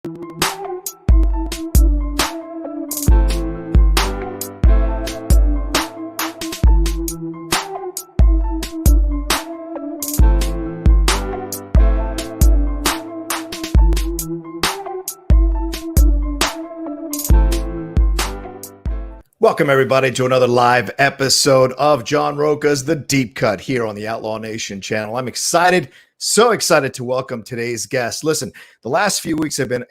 Welcome, everybody, to another live episode of John Rocha's The Deep Cut here on the Outlaw Nation channel. I'm excited, so excited to welcome today's guest. Listen, the last few weeks have been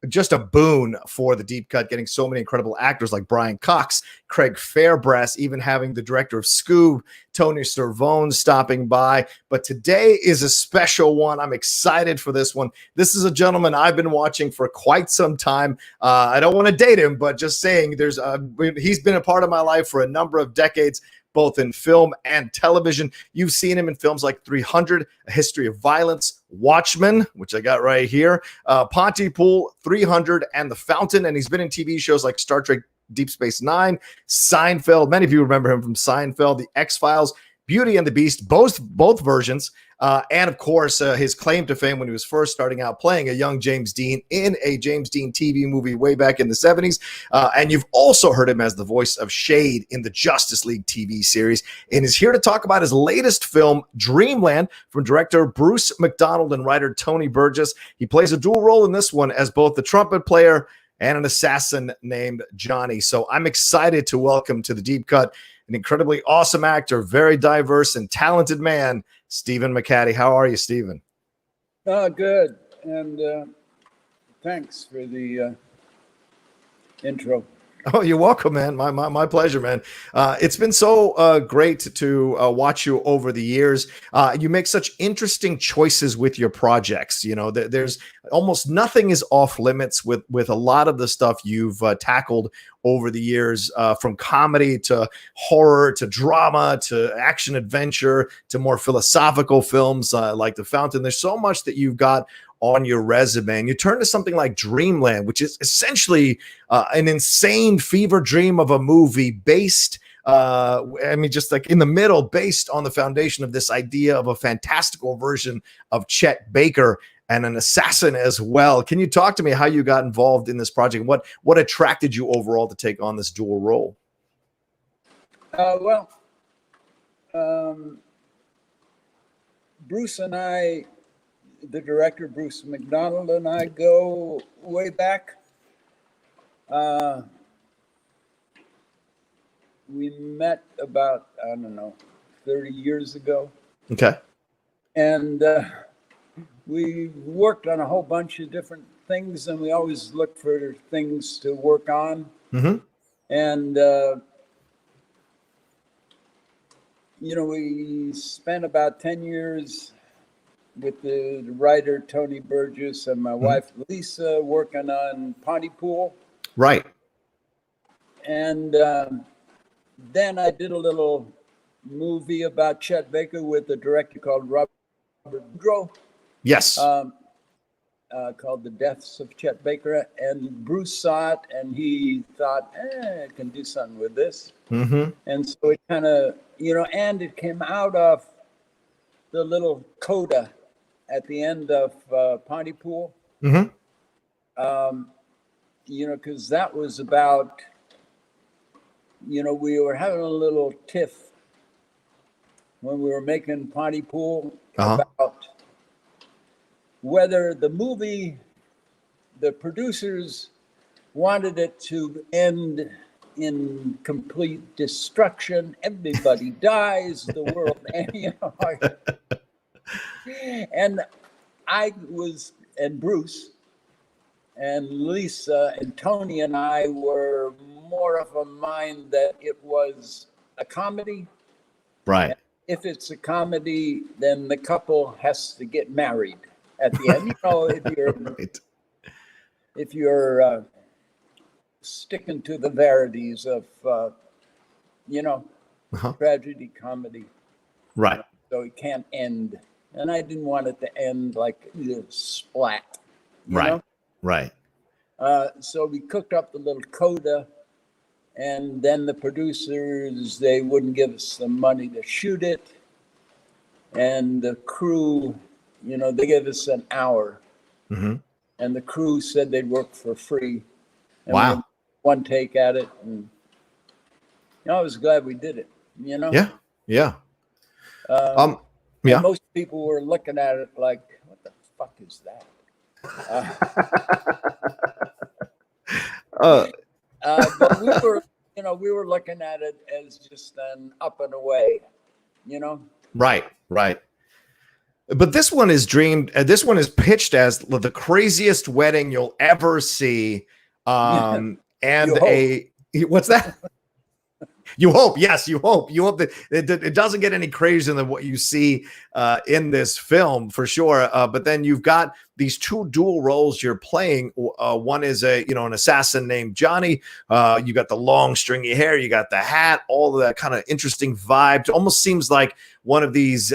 just a boon for The Deep Cut, getting so many incredible actors like Brian Cox, Craig Fairbrass, even having the director of Scoob, Tony Cervone, stopping by. But today is a special one. I'm excited for this one. This is a gentleman I've been watching for quite some time. I don't want to date him, but just saying he's been a part of my life for a number of decades, both in film and television. You've seen him in films like 300, A History of Violence, Watchmen, which I got right here, Pontypool, 300, and The Fountain. And he's been in TV shows like Star Trek Deep Space Nine, Seinfeld. Many of you remember him from Seinfeld, The X-Files, Beauty and the Beast, both versions. And of course, his claim to fame when he was first starting out playing a young James Dean in a James Dean TV movie way back in the 70s. And you've also heard him as the voice of Shade in the Justice League TV series. And is here to talk about his latest film, Dreamland, from director Bruce McDonald and writer Tony Burgess. He plays a dual role in this one as both the trumpet player and an assassin named Johnny. So I'm excited to welcome to The Deep Cut an incredibly awesome actor, very diverse and talented man, Stephen McHattie. How are you, Stephen? Good. And thanks for the intro. Oh, you're welcome, man. My pleasure, man. It's been so great to watch you over the years. You make such interesting choices with your projects. You know, there's almost nothing is off limits with a lot of the stuff you've tackled over the years, from comedy to horror to drama to action adventure to more philosophical films like The Fountain. There's so much that you've got on your resume, and you turn to something like Dreamland, which is essentially an insane fever dream of a movie based, just like in the middle, based on the foundation of this idea of a fantastical version of Chet Baker and an assassin as well. Can you talk to me how you got involved in this project and what attracted you overall to take on this dual role? Bruce and I, the director, Bruce McDonald, and I go way back. We met about, 30 years ago. Okay. And we worked on a whole bunch of different things, and we always looked for things to work on. Mm-hmm. And, we spent about 10 years with the writer Tony Burgess and my wife Lisa working on Pontypool. Right. And then I did a little movie about Chet Baker with a director called Robert Woodrow. Yes. Called The Deaths of Chet Baker. And Bruce saw it and he thought, I can do something with this. Mm-hmm. And so it kind of, and it came out of the little coda at the end of Pontypool. Mm-hmm. Because that was about, we were having a little tiff when we were making Pontypool about whether the movie, the producers wanted it to end in complete destruction. Everybody dies, the world, and and Bruce and Lisa and Tony and I were more of a mind that it was a comedy. Right. And if it's a comedy, then the couple has to get married at the end. If you're sticking to the verities of, tragedy, comedy. Right. So it can't end. And I didn't want it to end like splat. Right. know? Right. So we cooked up the little coda, and then the producers, they wouldn't give us the money to shoot it. And the crew, they gave us an hour. Mm-hmm. and the crew said they'd work for free. And Wow. we had one take at it, and I was glad we did it. Yeah. Yeah. And Yeah. most people were looking at it like, "What the fuck is that?" But we were looking at it as just an up and away, Right. Right. But this one is dreamed. This one is pitched as the craziest wedding you'll ever see. And what's that? You hope, yes, you hope that it doesn't get any crazier than what you see in this film, for sure. But then you've got these two dual roles you're playing. One is an assassin named Johnny. You got the long stringy hair, you got the hat, all of that kind of interesting vibe. It almost seems like one of these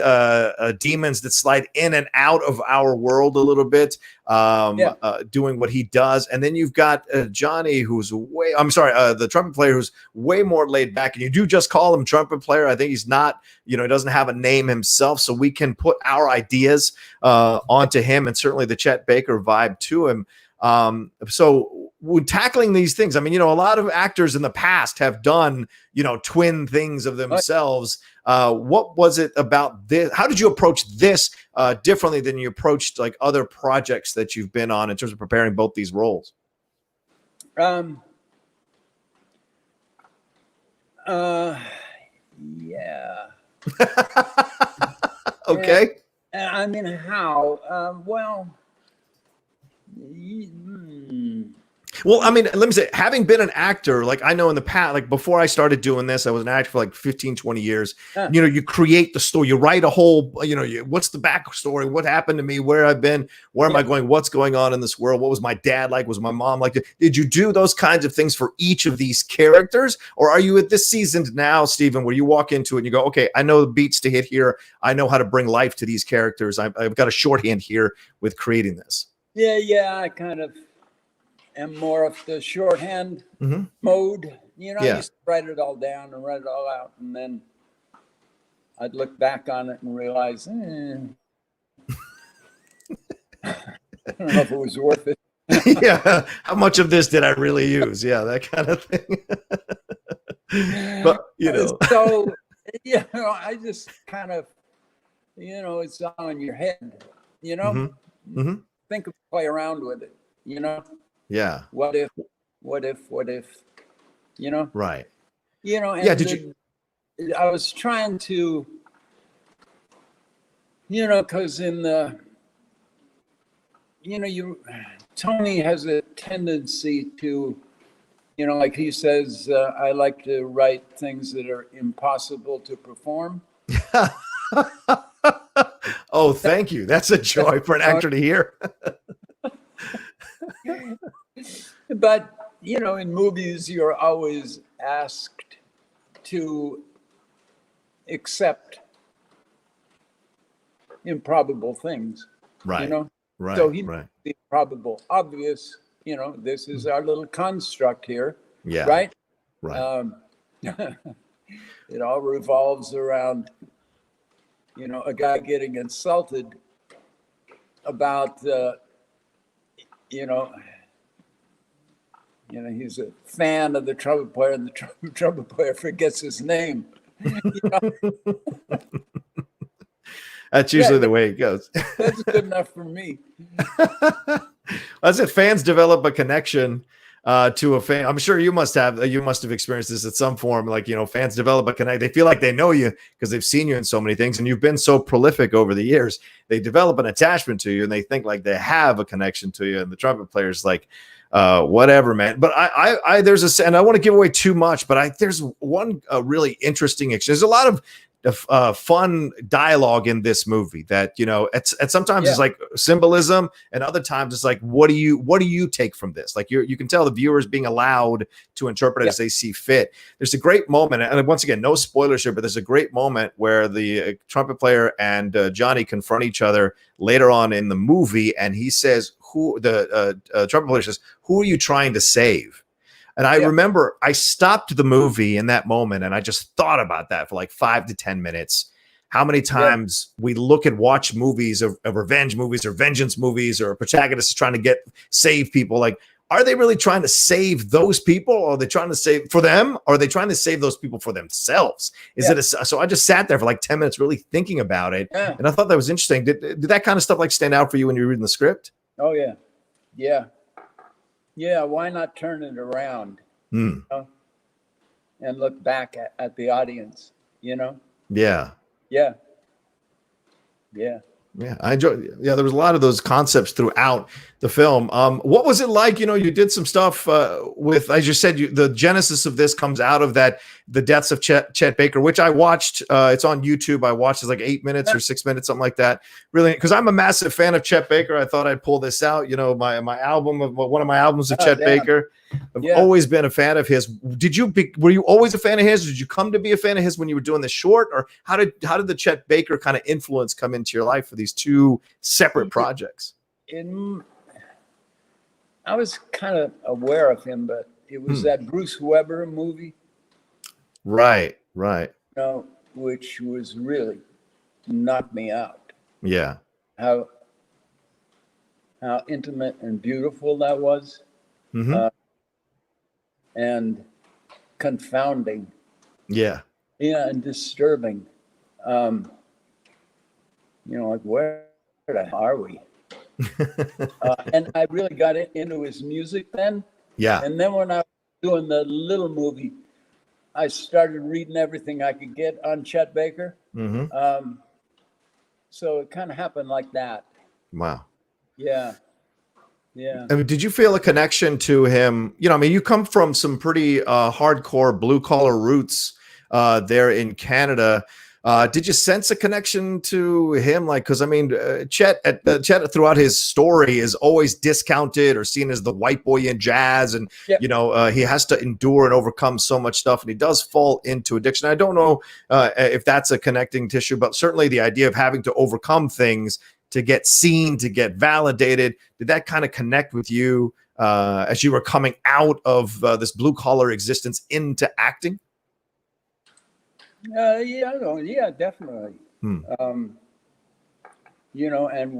demons that slide in and out of our world a little bit, doing what he does. And then you've got Johnny, the trumpet player, who's way more laid back. And you do just call him trumpet player. I think he's not, he doesn't have a name himself. So we can put our ideas onto him, and certainly the Chet Baker vibe to him. So when tackling these things, a lot of actors in the past have done, twin things of themselves. What was it about this? How did you approach this differently than you approached like other projects that you've been on in terms of preparing both these roles? Yeah. Okay. How? Well, let me say, having been an actor, like I know in the past, like before I started doing this, I was an actor for like 15, 20 years. You create the story, you write a whole, what's the backstory? What happened to me? Where I've been? Where am I going? What's going on in this world? What was my dad like? Was my mom like? Did you do those kinds of things for each of these characters? Or are you at this season now, Stephen, where you walk into it and you go, okay, I know the beats to hit here. I know how to bring life to these characters. I've got a shorthand here with creating this. Yeah, I kind of am more of the shorthand mode. I used to write it all down and write it all out, and then I'd look back on it and realize, I don't know if it was worth it. Yeah, how much of this did I really use? Yeah, that kind of thing. But so I just kind of, it's all in your head. Think of, play around with it. Yeah. What if, Right. And I was trying to, because in the, Tony has a tendency to, like he says, I like to write things that are impossible to perform. Oh, thank you. That's a joy for an actor to hear. But, in movies, you're always asked to accept improbable things. Right. Right. So he made the improbable obvious, this is our little construct here. Yeah. Right? Right. It all revolves around, a guy getting insulted about, he's a fan of the trumpet player, and the trumpet player forgets his name. That's usually the way it goes. That's good enough for me. That's it. Fans develop a connection to a fan. I'm sure you must have experienced this at some form. Like, fans develop a connect. They feel like they know you because they've seen you in so many things, and you've been so prolific over the years. They develop an attachment to you, and they think like they have a connection to you. And the trumpet player's like, whatever, man. But I and I want to give away too much, but there's one really interesting exchange. There's a lot of fun dialogue in this movie that sometimes it's like symbolism, and other times it's like what do you take from this? Like you can tell the viewers being allowed to interpret it as they see fit. There's a great moment, and once again, no spoilers here, but there's a great moment where the trumpet player and Johnny confront each other later on in the movie, and he says, the trumpet player says, "Who are you trying to save?" And I remember I stopped the movie in that moment and I just thought about that for like 5 to 10 minutes. how many times we look at watch movies of revenge movies or vengeance movies, or a protagonist is trying to save people. Like, are they really trying to save those people? Or are they trying to save for them? Or are they trying to save those people for themselves? So I just sat there for like 10 minutes really thinking about it. Yeah. And I thought that was interesting. Did that kind of stuff like stand out for you when you were reading the script? Oh, yeah. Yeah. Yeah. Why not turn it around, you know, and look back at the audience, you know? Yeah. Yeah. Yeah. Yeah, I enjoyed. Yeah, there was a lot of those concepts throughout the film. What was it like? You know, you did some stuff with, as you said, the genesis of this comes out of the deaths of Chet Baker, which I watched. It's on YouTube. I watched. It's like 8 minutes or 6 minutes, something like that. Really, because I'm a massive fan of Chet Baker. I thought I'd pull this out. You know, one of my albums of Chet Baker. I've always been a fan of his. Were you always a fan of his? Did you come to be a fan of his when you were doing the short, or how did the Chet Baker kind of influence come into your life for these two separate projects? I was kind of aware of him, but it was that Bruce Weber movie, right? You know, which was really knocked me out. Yeah. How intimate and beautiful that was. And confounding. Yeah, and disturbing. You know, like, where the hell are we? And I really got into his music then. Yeah. And then when I was doing the little movie, I started reading everything I could get on Chet Baker. So it kind of happened like that. Wow. Yeah. Yeah. I mean, did you feel a connection to him? You know, I mean, you come from some pretty hardcore blue collar roots there in Canada. Did you sense a connection to him? Like, because I mean, Chet throughout his story is always discounted or seen as the white boy in jazz, and you know, he has to endure and overcome so much stuff, and he does fall into addiction. I don't know if that's a connecting tissue, but certainly the idea of having to overcome things to get seen, to get validated, did that kind of connect with you as you were coming out of this blue collar existence into acting? Yeah, definitely. You know, and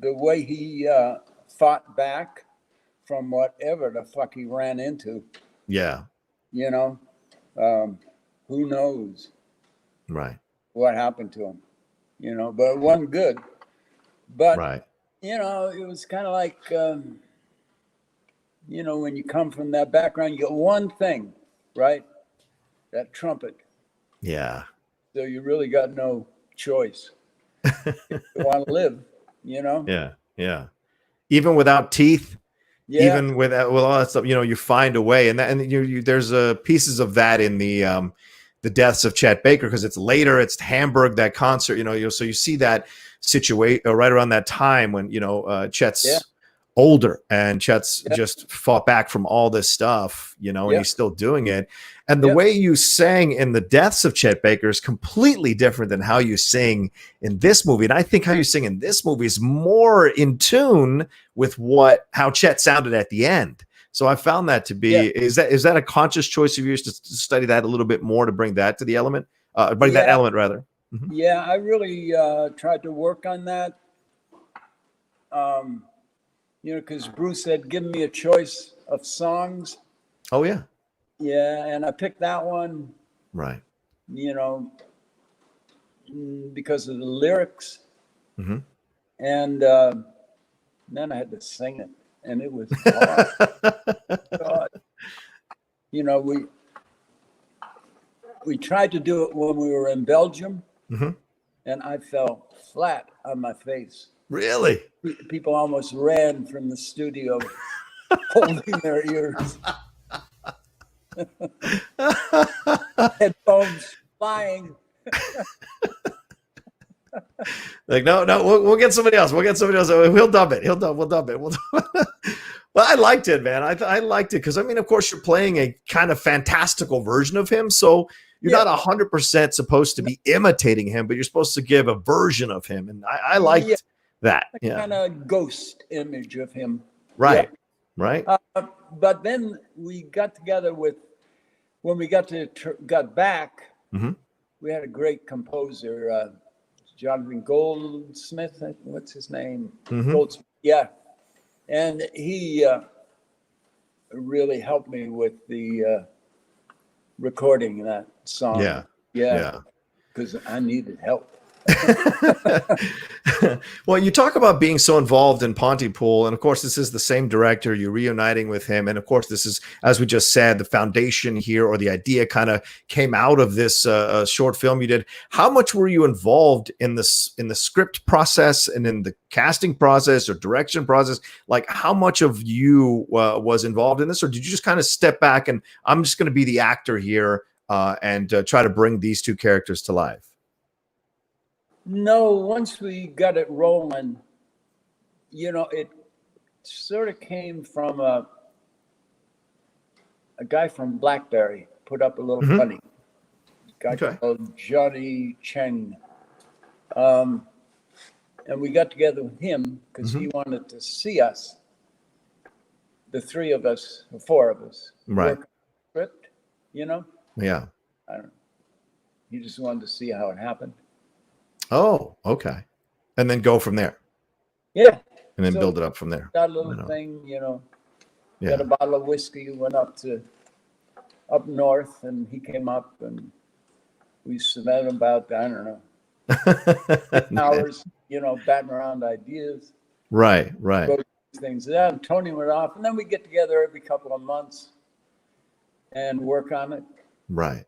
the way he fought back from whatever the fuck he ran into. Yeah. You know, who knows? Right. What happened to him? You know, but it wasn't good. But, you know, it was kind of like, you know, when you come from that background, you get one thing, right? That trumpet. Yeah. So you really got no choice. If you want to live, you know? Yeah. Yeah. Even without teeth, even with all that stuff, you know, you find a way. And there's pieces of that in the deaths of Chet Baker, because it's later, it's Hamburg, that concert, you know, so you see that situation right around that time when, you know, Chet's older and Chet's just fought back from all this stuff, you know, and he's still doing it. And the way you sang in the deaths of Chet Baker is completely different than how you sing in this movie. And I think how you sing in this movie is more in tune with how Chet sounded at the end. So I found that to be, is that a conscious choice of yours to study that a little bit more, to bring that to the element, that element rather? Mm-hmm. Yeah, I really tried to work on that. You know, because Bruce had given me a choice of songs. Oh, yeah. Yeah, and I picked that one. Right. You know, because of the lyrics. Mm-hmm. And then I had to sing it, and it was hard. God. You know, we tried to do it when we were in Belgium, and I fell flat on my face. Really? People almost ran from the studio holding their ears. Headphones flying. Like, no, we'll get somebody else. We'll dub it. We'll dub it. Well, I liked it, man. I liked it because, I mean, of course, you're playing a kind of fantastical version of him, so you're not 100% supposed to be imitating him, but you're supposed to give a version of him, and I liked that. Kind of ghost image of him. Right. Right. But then we got together when we got back, we had a great composer, Jonathan Goldsmith. What's his name? Mm-hmm. Goldsmith. Yeah, and he really helped me with the recording that song. Yeah. Because I needed help. Well, you talk about being so involved in Pontypool, and of course, this is the same director. You're reuniting with him, and of course, this is, as we just said, the foundation here, or the idea kind of came out of this short film you did. How much were you involved in this, in the script process and in the casting process or direction process? Like, how much of you was involved in this, or did you just kind of step back and I'm just going to be the actor here and try to bring these two characters to life? No, once we got it rolling, it sort of came from a guy from Blackberry put up a little money. A guy called Johnny Cheng. And we got together with him because he wanted to see us, the three of us, the four of us, right? Work on the script, Yeah. I don't know. He just wanted to see how it happened. Oh, okay. And then go from there. Yeah. And then build it up from there. That little thing, Yeah. got a bottle of whiskey, went up north, and he came up, and we spent about, I don't know, hours, batting around ideas. Right. Wrote things down. And Tony went off, and then we get together every couple of months and work on it. Right.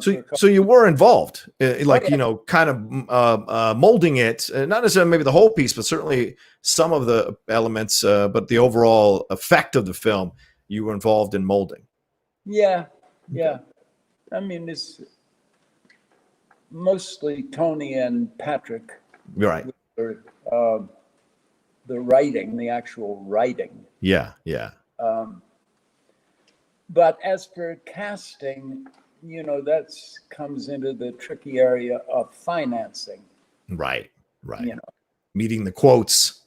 So you were involved, kind of molding it, not necessarily maybe the whole piece, but certainly some of the elements, but the overall effect of the film, you were involved in molding. Yeah. I mean, it's mostly Tony and Patrick. Right. The writing, the actual writing. Yeah. But as for casting, that comes into the tricky area of financing. Right. Meeting the quotes,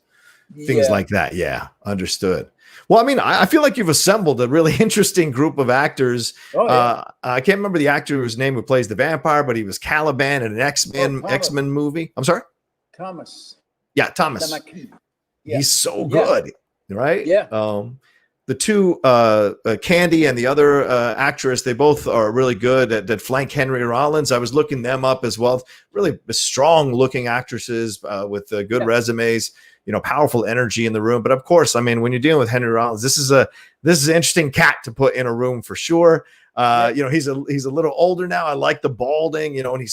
things like that. Yeah. Understood. Well, I mean, I feel like you've assembled a really interesting group of actors. I can't remember the actor whose name who plays the vampire, but he was Caliban in an X-Men movie. I'm sorry? Thomas. Yeah, Thomas. Yeah. He's so good, right? Yeah. The two, Candy and the other actress, they both are really good at flank Henry Rollins. I was looking them up as well. Really strong-looking actresses with good resumes. Powerful energy in the room. But of course, I mean, when you're dealing with Henry Rollins, this is an interesting cat to put in a room for sure. He's a little older now. I like the balding, and he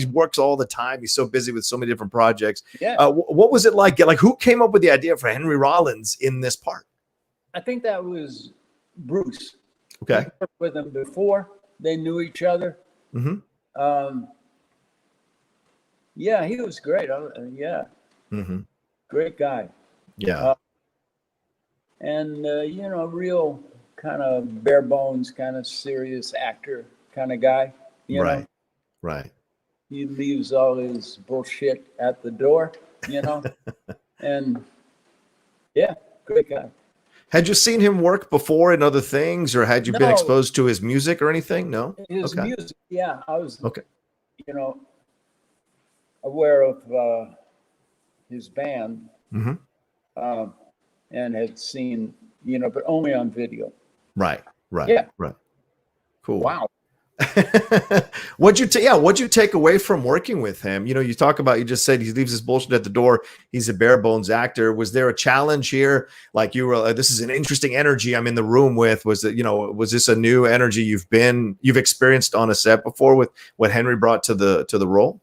works all the time. He's so busy with so many different projects. Yeah. What was it like? Like, who came up with the idea for Henry Rollins in this part? I think that was Bruce. Okay. He worked with him before. They knew each other. Mm-hmm. Yeah, he was great. Mm-hmm. Great guy. Yeah. Real kind of bare bones, kind of serious actor kind of guy. Right. He leaves all his bullshit at the door, and great guy. Had you seen him work before in other things, or had you been exposed to his music or anything? No. His music, yeah. I was, okay. Aware of his band, Mm-hmm. And had seen, but only on video. Right. Yeah. Right. Cool. Wow. What'd you take away from working with him? You just said he leaves his bullshit at the door. He's a bare bones actor. Was there a challenge here? Like, you were, this is an interesting energy I'm in the room with. Was this a new energy you've experienced on a set before with what Henry brought to the role?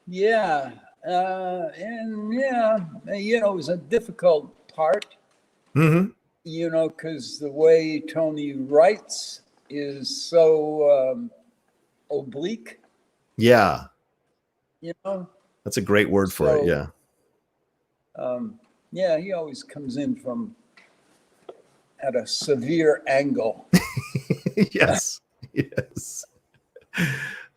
Yeah. It was a difficult part. Mm-hmm. Because the way Tony writes is so oblique. Yeah. That's a great word for it. Yeah. He always comes in at a severe angle. Yes.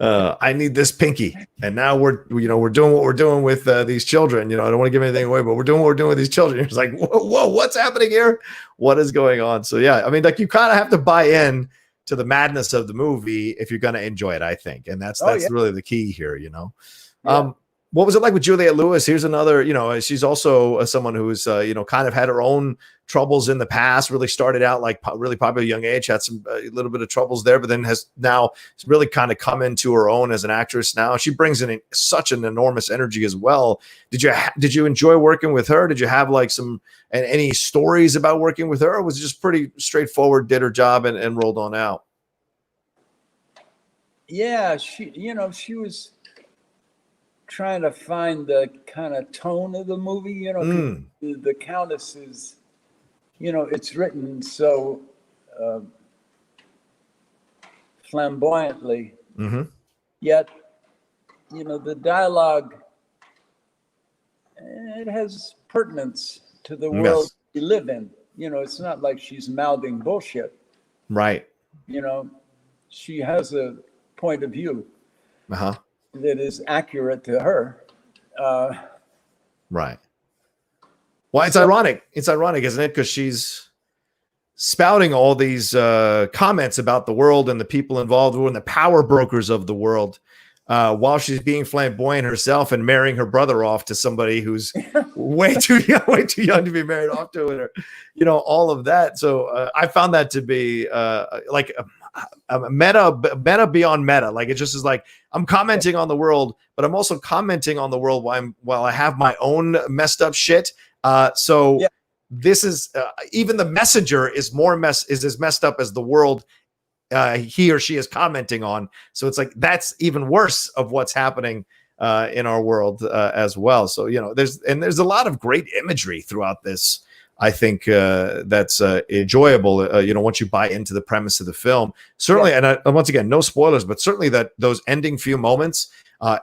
I need this pinky, and now we're doing what we're doing with these children. I don't want to give anything away, but we're doing what we're doing with these children. It's like, whoa, what's happening here? What is going on? So yeah, I mean, like, you kind of have to buy in to the madness of the movie if you're going to enjoy it, I think. And that's yeah. really the key here, you know. Yeah. What was it like with Juliette Lewis? Here's another, you know, she's also someone who's, you know, kind of had her own troubles in the past, really started out like really popular at a young age, had some a little bit of troubles there, but then has now really kind of come into her own as an actress now. She brings in such an enormous energy as well. Did you enjoy working with her? Did you have like any stories about working with her? Or was it just pretty straightforward, did her job and rolled on out? Yeah, she was trying to find the kind of tone of the movie, you know. The Countess is, you know, it's written so flamboyantly, yet, you know, the dialogue, it has pertinence to the world we live in. You know, it's not like she's mouthing bullshit. Right. You know, she has a point of view that is accurate to her. Right. Well, it's ironic. It's ironic, isn't it? Because she's spouting all these comments about the world and the people involved and the power brokers of the world, while she's being flamboyant herself and marrying her brother off to somebody who's way too young to be married off to, and you know, all of that. So I found that to be like a meta beyond meta. Like it just is like I'm commenting on the world, but I'm also commenting on the world while I have my own messed up shit. This is even the messenger is as messed up as the world he or she is commenting on. So it's like that's even worse of what's happening in our world as well. So you know, there's a lot of great imagery throughout this. I think that's enjoyable. You know, once you buy into the premise of the film, certainly. And once again, no spoilers, but certainly that those ending few moments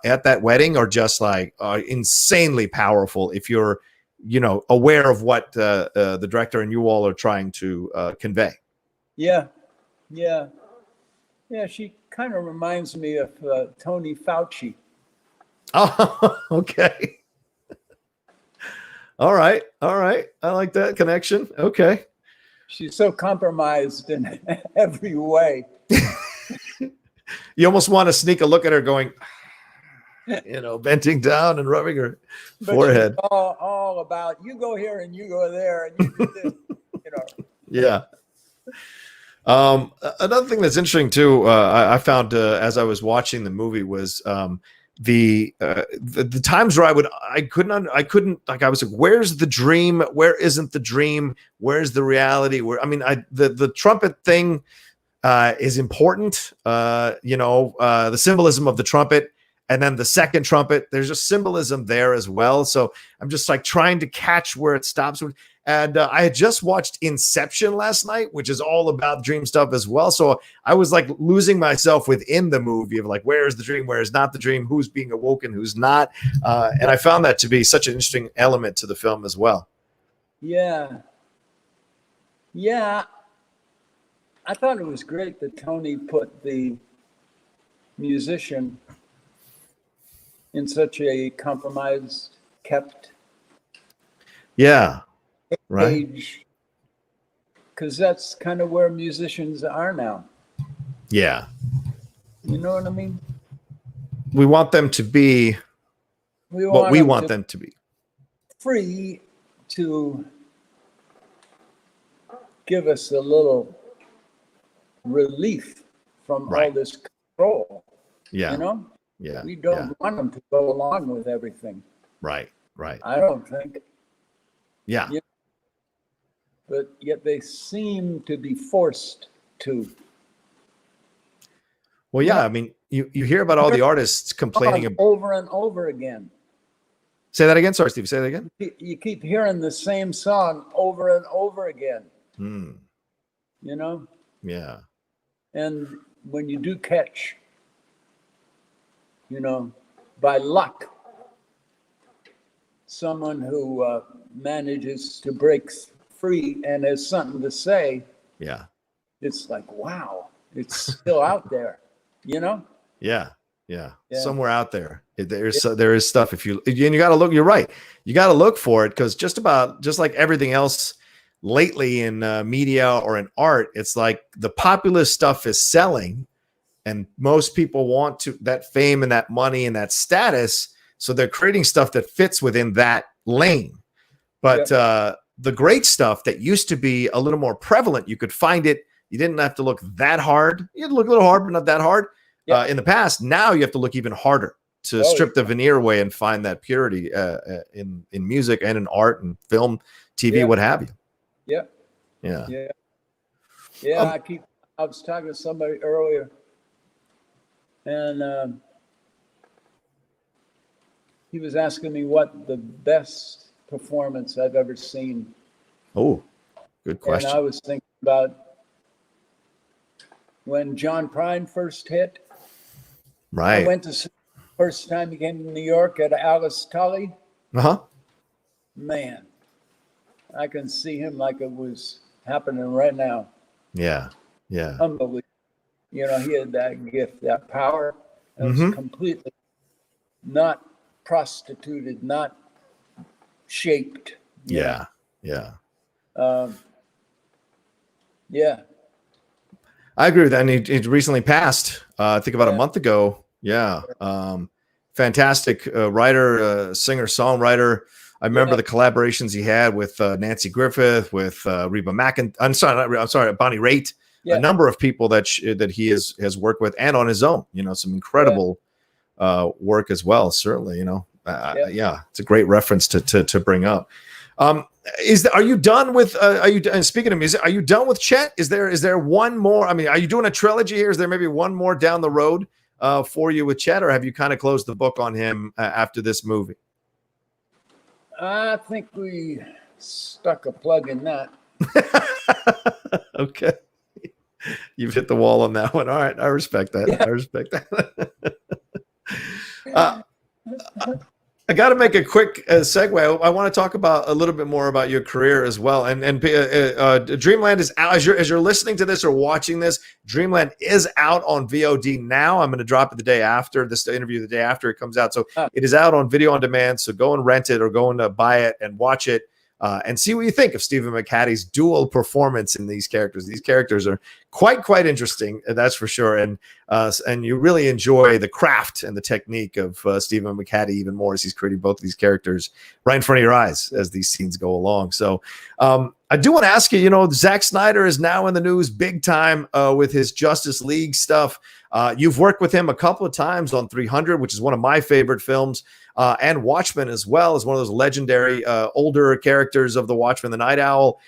at that wedding are just like insanely powerful. If you're, you know, aware of what the director and you all are trying to convey. Yeah. She kind of reminds me of Tony Fauci. Oh, okay. All right. I like that connection. Okay. She's so compromised in every way. You almost want to sneak a look at her going, you know, bending down and rubbing her forehead. All about you go here and you go there and you do this, you know. Yeah. Another thing that's interesting too, I found as I was watching the movie was the times where I couldn't like I was like, where's the dream? Where isn't the dream? Where's the reality? The trumpet thing is important. You know, the symbolism of the trumpet. And then the second trumpet, there's a symbolism there as well. So I'm just like trying to catch where it stops. And I had just watched Inception last night, which is all about dream stuff as well. So I was like losing myself within the movie of like, where is the dream? Where is not the dream? Who's being awoken? Who's not? And I found that to be such an interesting element to the film as well. Yeah. I thought it was great that Tony put the musician in such a compromised, kept right age, because that's kind of where musicians are now. Yeah, you know what I mean. We want them to be what we want them to be, free to give us a little relief from all this control. Yeah, you know. Yeah, we don't want them to go along with everything. Right. I don't think. Yeah. But yet they seem to be forced to. Well, yeah. I mean, you hear about all the artists complaining over and over again. Say that again. Sorry, Steve. Say that again. You keep hearing the same song over and over again. You know. Yeah. And when you do catch, you know, by luck, someone who manages to break free and has something to say, it's like, wow, it's still out there, you know? Yeah. Somewhere out there, there is stuff. And you got to look. You're right. You got to look for it, because just like everything else lately in media or in art, it's like the populist stuff is selling, and most people want that fame and that money and that status, so they're creating stuff that fits within that lane. But the great stuff that used to be a little more prevalent, you could find it. You didn't have to look that hard. You had to look a little hard, but not that hard. In the past, now you have to look even harder to strip the veneer away and find that purity in music and in art and film, TV, what have you. Yeah. I was talking to somebody earlier, and he was asking me what the best performance I've ever seen. Oh, good question. And I was thinking about when John Prine first hit. Right. I went to see the first time he came to New York at Alice Tully. Man, I can see him like it was happening right now. Yeah. Unbelievable. He had that gift, that power. It was completely not prostituted, not shaped. Yeah. I agree with that. And he recently passed, I think about a month ago. Yeah. Fantastic writer, singer, songwriter. I remember the collaborations he had with Nancy Griffith, with Reba McEntire. I'm sorry, Bonnie Raitt. A number of people that he has worked with, and on his own. Some incredible work as well. Certainly, it's a great reference to bring up. Are you done with? Speaking of music, are you done with Chet? Is there one more? I mean, are you doing a trilogy here? Is there maybe one more down the road for you with Chet, or have you kind of closed the book on him after this movie? I think we stuck a plug in that. Okay. You've hit the wall on that one. All right. I respect that. Yeah. I respect that. I got to make a quick segue. I want to talk about a little bit more about your career as well. And Dreamland is out. As you're listening to this or watching this, Dreamland is out on VOD now. I'm going to drop it the day after this interview, the day after it comes out. So it is out on video on demand. So go and rent it or go and buy it and watch it. And see what you think of Stephen McHattie's dual performance in these characters. These characters are quite interesting, that's for sure. And you really enjoy the craft and the technique of Stephen McHattie even more as he's creating both of these characters right in front of your eyes as these scenes go along. So I do want to ask you, Zack Snyder is now in the news big time with his Justice League stuff. You've worked with him a couple of times on 300, which is one of my favorite films. And Watchmen as well as one of those legendary older characters of the Watchmen, the Night Owl.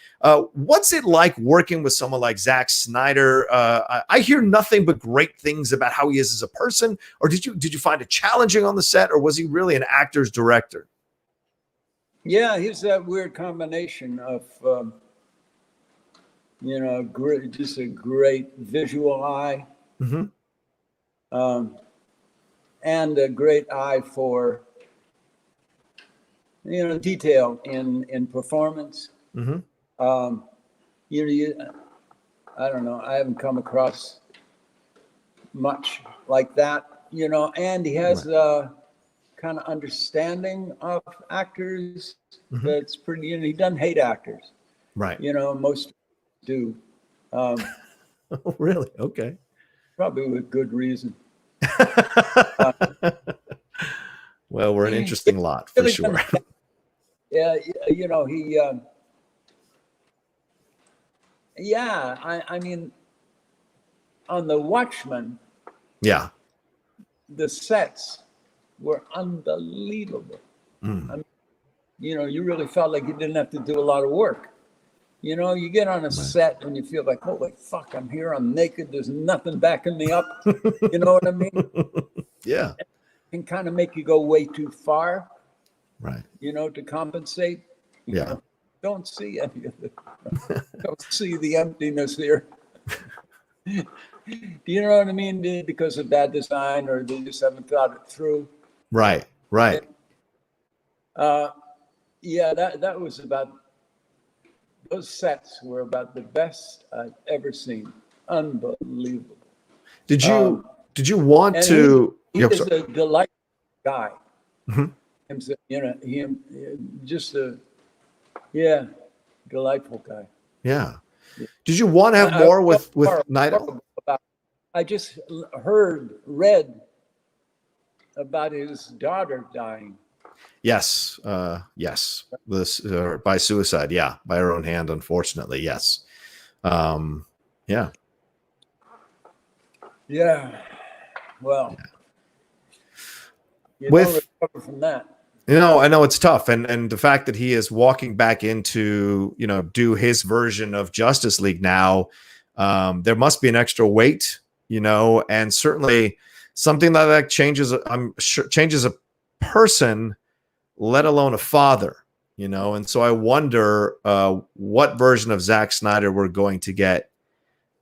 What's it like working with someone like Zack Snyder? I hear nothing but great things about how he is as a person. Or did you find it challenging on the set, or was he really an actor's director? Yeah, he's that weird combination of, just a great visual eye, and a great eye for detail in performance. I don't know. I haven't come across much like that. And he has kind of understanding of actors. That's pretty. He doesn't hate actors. Right. Most do. Oh, really? Okay. Probably with good reason. Well, we're an interesting lot for sure. Yeah, he. I mean, on the Watchmen. Yeah. The sets were unbelievable. I mean, you really felt like you didn't have to do a lot of work. You get on a set and you feel like, holy fuck, I'm here, I'm naked, there's nothing backing me up. You know what I mean? Yeah. It can kind of make you go way too far. Right. To compensate. Yeah. Don't see any of it. Don't see the emptiness here. Do you know what I mean? Because of bad design, or they just haven't thought it through. Right. Right. Yeah, that was about. Those sets were about the best I've ever seen. Unbelievable. Did you want to? He is a delightful guy. Delightful guy. Yeah. Did you want to have more with Night Owl? I just read about his daughter dying. Yes. Yes. This by suicide. Yeah. By her own hand, unfortunately. Yes. Yeah. Yeah. Well, you with don't recover from that. I know it's tough, and the fact that he is walking back into do his version of Justice League now, there must be an extra weight, and certainly something like that changes. I'm sure changes a person, let alone a father, and so I wonder what version of Zack Snyder we're going to get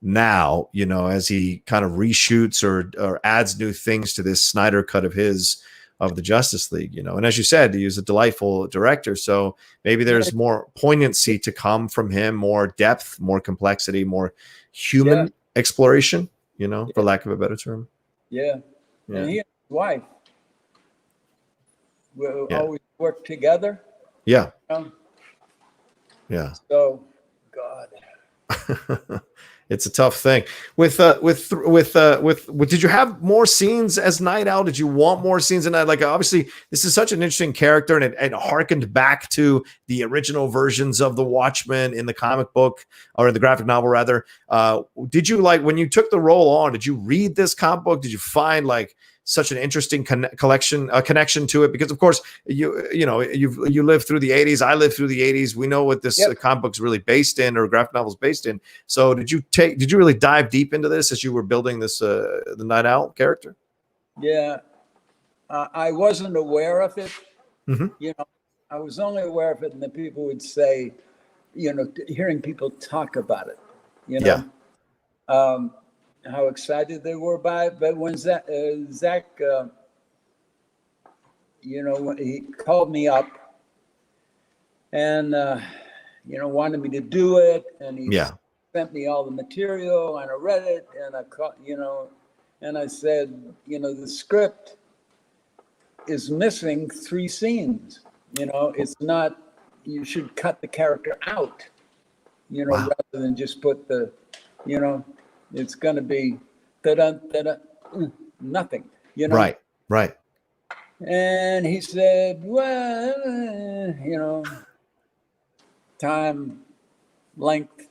now, as he kind of reshoots or adds new things to this Snyder cut of his of the Justice League, and as you said, he was a delightful director, so maybe there's more poignancy to come from him, more depth, more complexity, more human exploration, for lack of a better term. Yeah. And he and his wife will always work together. Yeah. Yeah. So, God. It's a tough thing. Did you have more scenes as Night Owl? Did you want more scenes in that? Like, obviously, this is such an interesting character, and it harkened back to the original versions of the Watchmen in the comic book, or in the graphic novel, rather. Did you, like, when you took the role on? Did you read this comic book? Did you find like such an interesting connection to it? Because of course you lived through the 80s. I lived through the 80s. We know what this comic book's really based in, or graphic novel's based in. So did you really dive deep into this as you were building this the Night Owl character? Yeah, I wasn't aware of it. Mm-hmm. I was only aware of it, and the people would say, hearing people talk about it, how excited they were by it. But when Zack, he called me up and, wanted me to do it. And he sent me all the material, and I read it, and and I said, the script is missing 3 scenes. It's not, you should cut the character out, rather than just put the, it's going to be nothing, Right. And he said, well, time, length,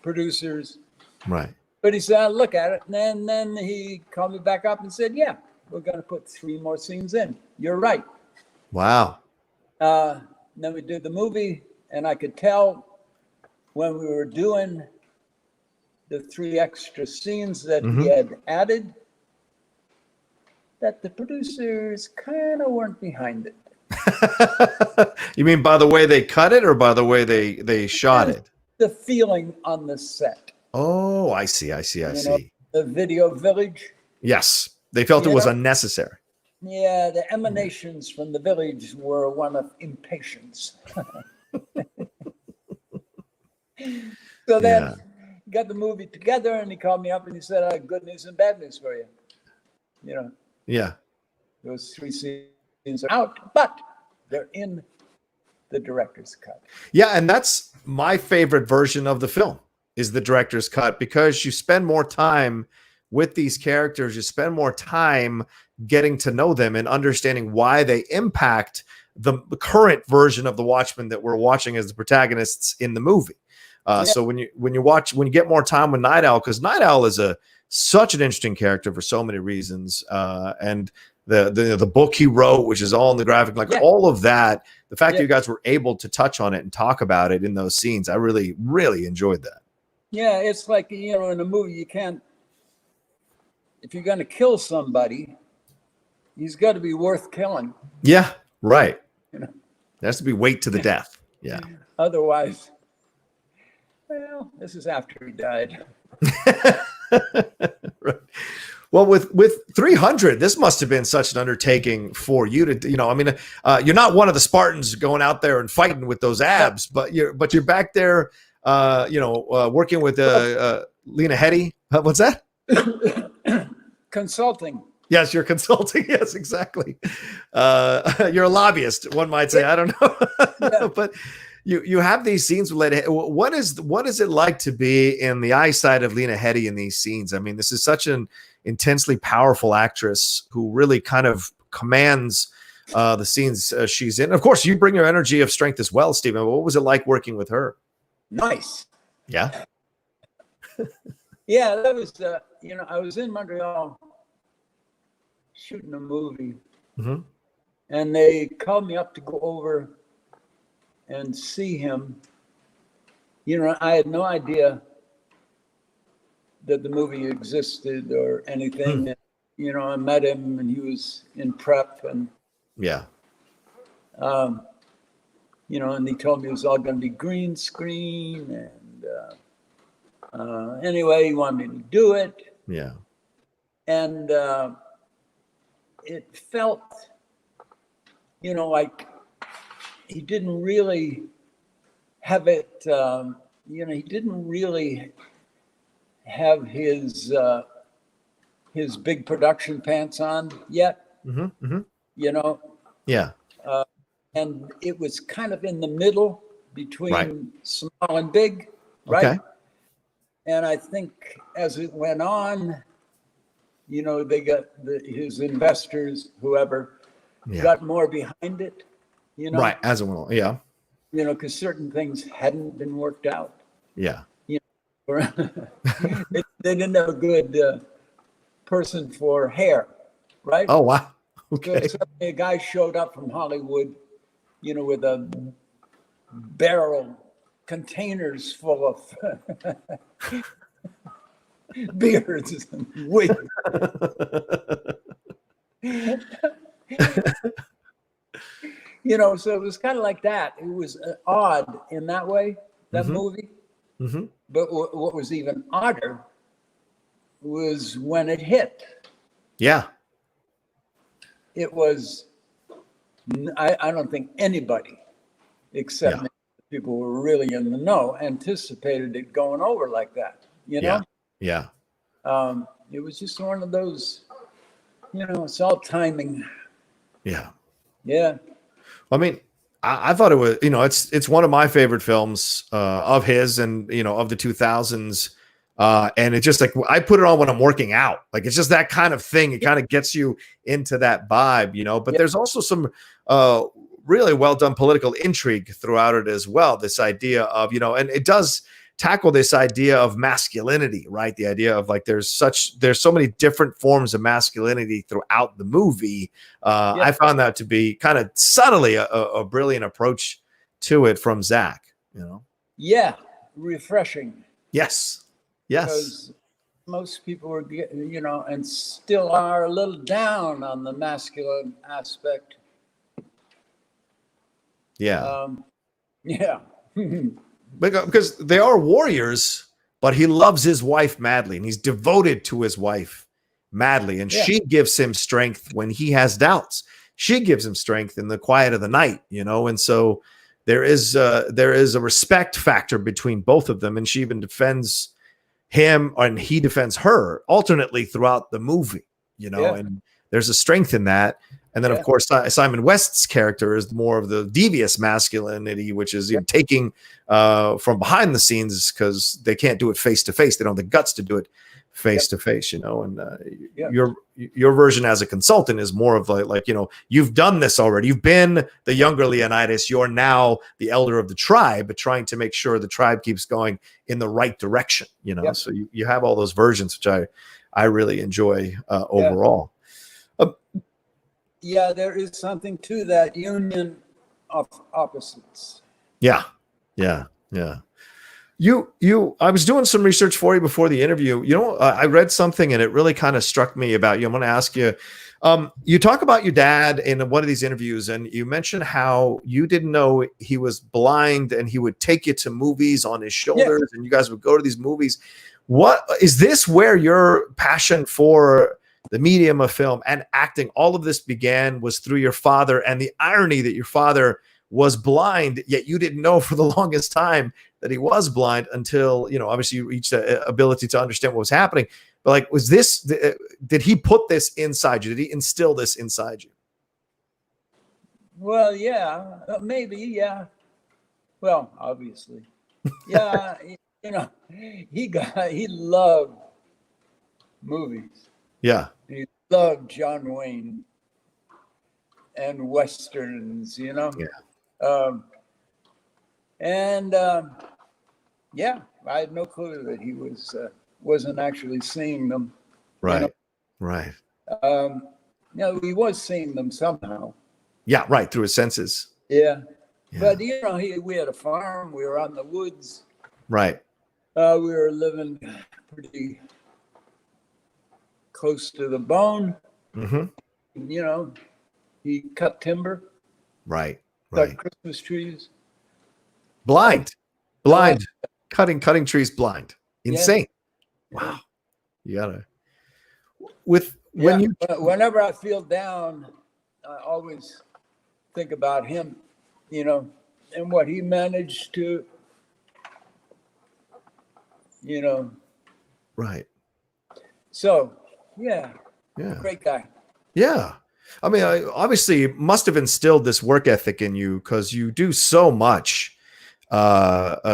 producers. Right. But he said, I'll look at it. And then he called me back up and said, yeah, we're going to put 3 more scenes in. You're right. Wow. Then we did the movie, and I could tell when we were doing the 3 extra scenes that he had added, that the producers kind of weren't behind it. You mean by the way they cut it, or by the way they shot it? The feeling on the set. Oh, I see. The video village. Yes, they felt it was unnecessary. Yeah, the emanations from the village were one of impatience. So then got the movie together, and he called me up and he said, I have good news and bad news for you. Yeah. Those 3 scenes are out, but they're in the director's cut. Yeah, and that's my favorite version of the film, is the director's cut, because you spend more time with these characters, you spend more time getting to know them and understanding why they impact the current version of the Watchmen that we're watching as the protagonists in the movie. So when you get more time with Night Owl, because Night Owl is such an interesting character for so many reasons, and the book he wrote, which is all in the graphic, all of that, the fact that you guys were able to touch on it and talk about it in those scenes, I really, really enjoyed that. Yeah, it's like, in a movie, you can't, if you're going to kill somebody, he's got to be worth killing. Yeah, right. There has to be weight to the death. Yeah. Otherwise, well, this is after he died. Right. Well, with 300, this must have been such an undertaking for you to, you're not one of the Spartans going out there and fighting with those abs, but you're back there, working with Lena Headey. What's that? Consulting. Yes, you're consulting. Yes, exactly. You're a lobbyist, one might say. I don't know, but you have these scenes with Lena. What is it like to be in the eyesight of Lena Headey in these scenes? I mean, this is such an intensely powerful actress who really kind of commands the scenes she's in. Of course, you bring your energy of strength as well, Stephen. What was it like working with her? Nice. Yeah. Yeah, that was, I was in Montreal shooting a movie, and they called me up to go over and see him. I had no idea that the movie existed or anything. And, I met him, and he was in prep, and and he told me it was all going to be green screen, and anyway, he wanted me to do it. Yeah. And it felt, like he didn't really have it, he didn't really have his big production pants on yet, Yeah. And it was kind of in the middle between small and big, right? Okay. And I think as it went on, they got his investors, whoever, got more behind it, Right, as it went on, yeah. Because certain things hadn't been worked out. Yeah. They didn't have a good person for hair, right? Oh, wow. Okay. So a guy showed up from Hollywood, with a barrel, containers full of beards and wigs. So it was kind of like that. It was odd in that way, that movie. But what was even odder was when it hit. Yeah. It was, I don't think anybody except me, people who were really in the know, anticipated it going over like that, Yeah. It was just one of those, it's all timing. Yeah. Yeah. I mean, I thought it was, it's one of my favorite films of his and, of the 2000s. And it's just like, I put it on when I'm working out. Like, it's just that kind of thing. It kind of gets you into that vibe, but there's also some really well done political intrigue throughout it as well. This idea of, and it does tackle this idea of masculinity, right? The idea of like, there's so many different forms of masculinity throughout the movie. I found that to be kind of subtly a brilliant approach to it from Zack, Yeah. Refreshing. Yes. Because most people were, and still are a little down on the masculine aspect. Yeah. Yeah. Because they are warriors, but he loves his wife madly, and he's devoted to his wife madly. And she gives him strength when he has doubts. She gives him strength in the quiet of the night, and so there is a respect factor between both of them. And she even defends him and he defends her alternately throughout the movie, and there's a strength in that. And then, of course, Simon West's character is more of the devious masculinity, which is taking from behind the scenes because they can't do it face to face. They don't have the guts to do it face to face, and your version as a consultant is more of like, you've done this already. You've been the younger Leonidas. You're now the elder of the tribe, but trying to make sure the tribe keeps going in the right direction, So you have all those versions, which I really enjoy overall. Yeah, there is something to that union of opposites. Yeah. I was doing some research for you before the interview. I read something and it really kind of struck me about you. I'm going to ask you, you talk about your dad in one of these interviews, and you mentioned how you didn't know he was blind and he would take you to movies on his shoulders and you guys would go to these movies. What is this where your passion for the medium of film and acting, all of this began was through your father, and the irony that your father was blind, yet you didn't know for the longest time that he was blind until, obviously you reached the ability to understand what was happening. But like, was this, did he put this inside you? Did he instill this inside you? Well, yeah, maybe. Yeah. Well, obviously. Yeah, you know, he loved movies. Yeah. He loved John Wayne and westerns, you know. Yeah. And yeah, I had no clue that he wasn't actually seeing them. Right. You Right. know? He was seeing them somehow. Yeah. Right. Through his senses. Yeah. Yeah. But you know, we had a farm. We were out in the woods. Right. We were living pretty close to the bone. Mm-hmm. You know, he cut timber. Right. Cut Right. Christmas trees. Blind. Cutting trees blind. Insane. Yeah. Wow. You gotta whenever I feel down, I always think about him, you know, and what he managed to, you know. Right. So yeah. Great guy. Yeah. I mean, obviously it must have instilled this work ethic in you, because you do so much,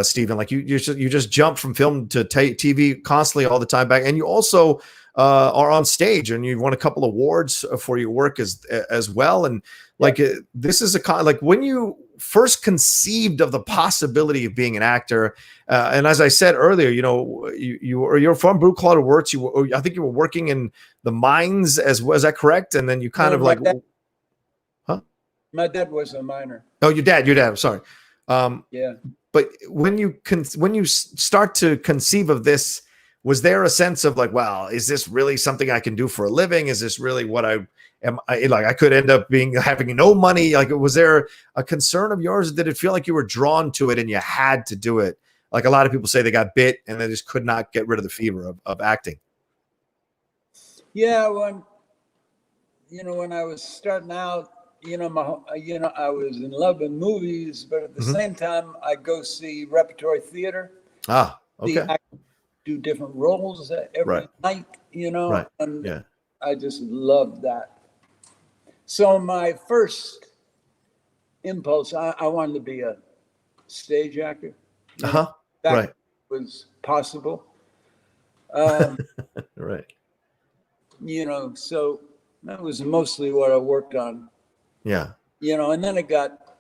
Stephen. Like you just jump from film to TV constantly all the time back, and you also are on stage, and you've won a couple awards for your work as well. And like this is like when you first conceived of the possibility of being an actor, and as I said earlier, you know, you're from blue collar works. I think you were working in the mines as well. Is that correct? And then you kind of like, My dad was a miner. Oh, your dad. I'm sorry. Yeah. But when you start to conceive of this, was there a sense of like, wow, is this really something I can do for a living? Is this really what I like? I could end up having no money. Like, was there a concern of yours? Did it feel like you were drawn to it and you had to do it? Like a lot of people say they got bit and they just could not get rid of the fever of acting. Yeah. When I was starting out, I was in love with movies, but at the same time, I go see repertory theater. Ah, okay. Do different roles every night, Right. And I just loved that. So my first impulse, I wanted to be a stage actor. That was possible. Right. So that was mostly what I worked on. Yeah. And then it got,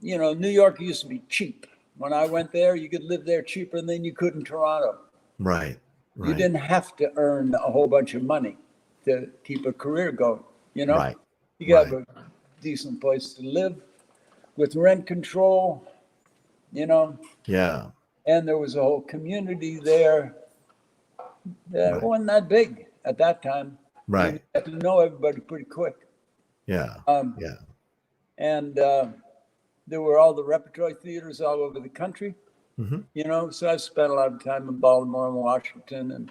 New York used to be cheap. When I went there, you could live there cheaper than you could in Toronto. Right. You didn't have to earn a whole bunch of money to keep a career going, Right. You got a decent place to live with rent control, Yeah. And there was a whole community there that wasn't that big at that time. Right. You had to know everybody pretty quick. Yeah. And there were all the repertory theaters all over the country. So I spent a lot of time in Baltimore and Washington and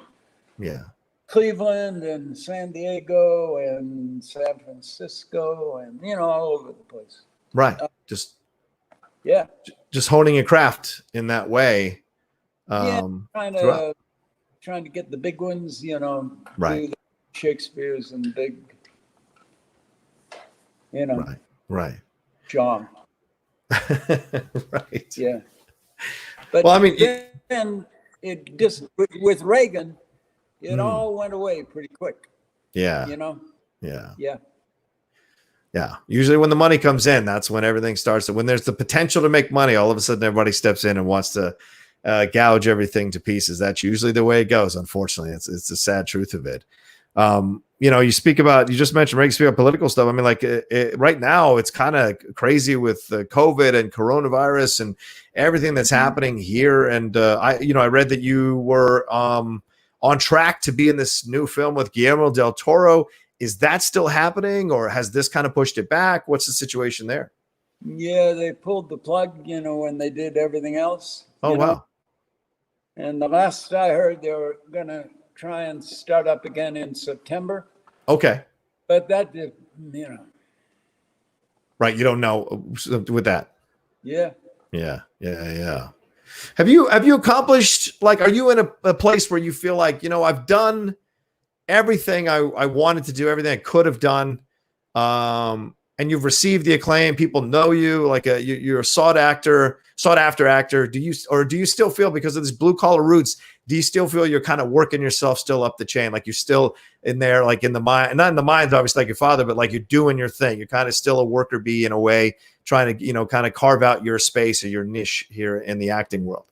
Cleveland and San Diego and San Francisco and, all over the place. Right. Just honing a craft in that way. Trying to get the big ones, do the Shakespeare's and big, Right. John. Right. Yeah. But well, I mean, then it just with Reagan, it all went away pretty quick. Yeah. Yeah. Yeah. Usually when the money comes in, that's when everything starts. When there's the potential to make money, all of a sudden everybody steps in and wants to gouge everything to pieces. That's usually the way it goes. Unfortunately, it's the sad truth of it. You just mentioned Reagan, speak about political stuff. I mean, like right now it's kind of crazy with COVID and coronavirus and everything that's happening here. And I read that you were on track to be in this new film with Guillermo del Toro. Is that still happening, or has this kind of pushed it back? What's the situation there? Yeah, they pulled the plug, when they did everything else. Oh, wow. And the last I heard, they were going to try and start up again in September. Okay. But that did, Right. You don't know with that. Yeah. Yeah. Have you accomplished, like, are you in a place where you feel like, I've done everything I wanted to do, everything I could have done. and you've received the acclaim. People know you, like you're a sought after actor. Do you still feel, because of this blue collar roots, do you still feel you're kind of working yourself still up the chain? Like you're still in there, like in the mind, not in the minds, obviously, like your father, but like you're doing your thing. You're kind of still a worker bee in a way, trying to, kind of carve out your space or your niche here in the acting world.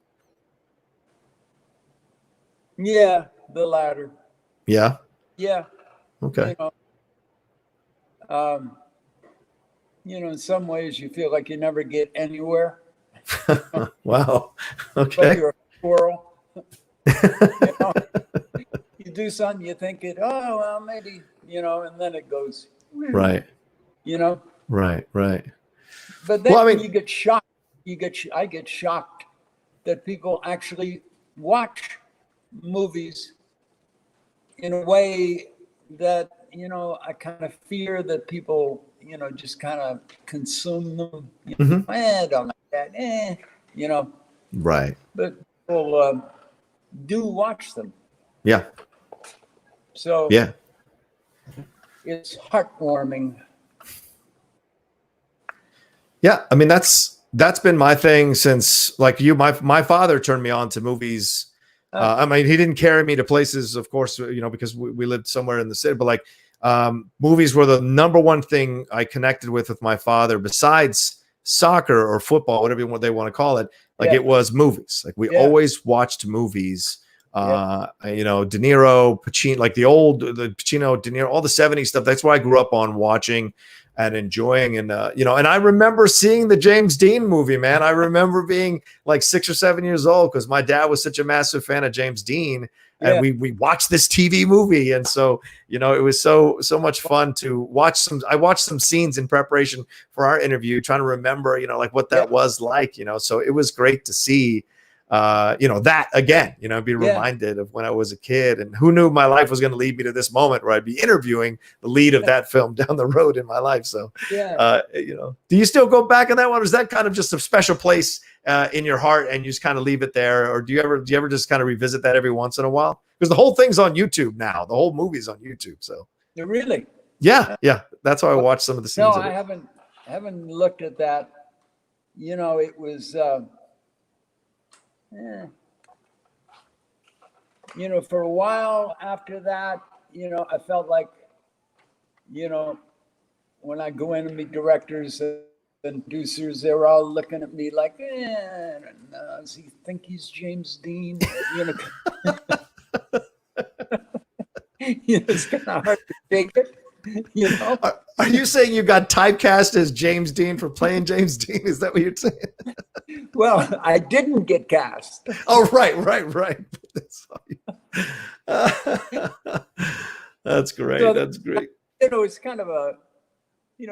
Yeah, the latter. Yeah. Yeah. Okay. In some ways you feel like you never get anywhere. Wow. Okay. But you're a squirrel. You do something, you think oh, well, maybe, and then it goes. Right. Right. But then you get shocked. I get shocked that people actually watch movies in a way that, I kind of fear that people, just kind of consume them. I don't like that. Right. But people do watch them. Yeah. So yeah, it's heartwarming. Yeah. I mean, that's been my thing since, like you, my father turned me on to movies. I mean, he didn't carry me to places, of course, because we lived somewhere in the city, but like movies were the number one thing I connected with my father, besides soccer or football, whatever they want to call it. Like it was movies. Like we always watched movies. De Niro, Pacino, like the Pacino, De Niro, all the 70s stuff. That's what I grew up on watching and enjoying. And, and I remember seeing the James Dean movie, man. I remember being like 6 or 7 years old because my dad was such a massive fan of James Dean. And we watched this TV movie. And so, it was so much fun to watch I watched some scenes in preparation for our interview, trying to remember, like what that was like, so it was great to see, that again, be reminded of when I was a kid, and who knew my life was going to lead me to this moment where I'd be interviewing the lead of that film down the road in my life. So, do you still go back in that one? Or is that kind of just a special place in your heart and you just kind of leave it there? Or do you ever just kind of revisit that every once in a while? Because the whole thing's on YouTube now. The whole movie's on YouTube. So really? Yeah. That's how I watched some of the scenes. No, I haven't looked at that. It was for a while after that, I felt like, when I go in and meet directors and producers, they were all looking at me like, does he think he's James Dean? It's kind of hard to take it. Are you saying you got typecast as James Dean for playing James Dean? Is that what you're saying? Well, I didn't get cast. Oh, right. That's great. So, that's great. It's kind of a,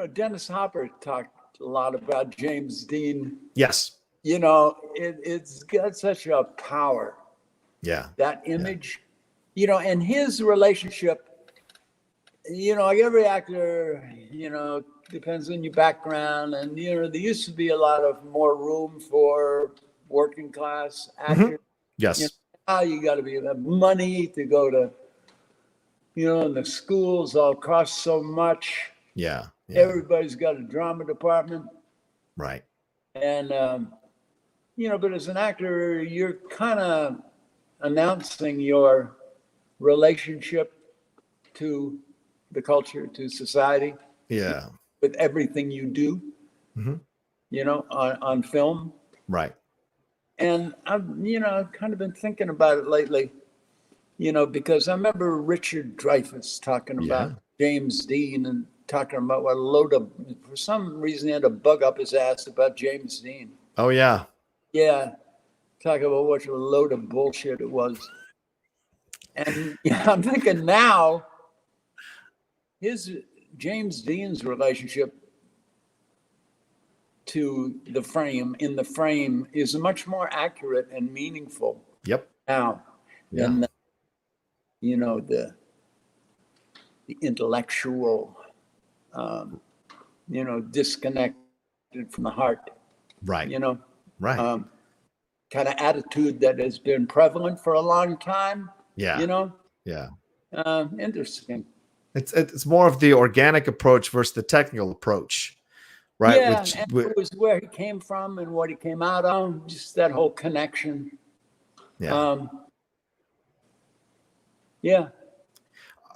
Dennis Hopper talked a lot about James Dean. Yes. It's got such a power. Yeah. That image, and his relationship, like every actor, depends on your background. And, there used to be a lot of more room for working class actors. Mm-hmm. Yes. Now you got to have money to go to, and the schools all cost so much. Yeah. Everybody's got a drama department. Right. And, but as an actor, you're kind of announcing your relationship to the culture, to society. Yeah. With everything you do, on film. Right. And I've, kind of been thinking about it lately, because I remember Richard Dreyfuss talking about James Dean and talking about what a load of, for some reason, he had a bug up his ass about James Dean. Oh, yeah. Yeah. Talking about what a load of bullshit it was. And I'm thinking now, James Dean's relationship to the frame, in the frame, is much more accurate and meaningful. Yep. Now than the intellectual, disconnected from the heart. Right. Right. Kind of attitude that has been prevalent for a long time. Yeah. Yeah. Interesting. It's more of the organic approach versus the technical approach, right? Yeah, and it was where he came from and what he came out on, just that whole connection. Yeah. Yeah.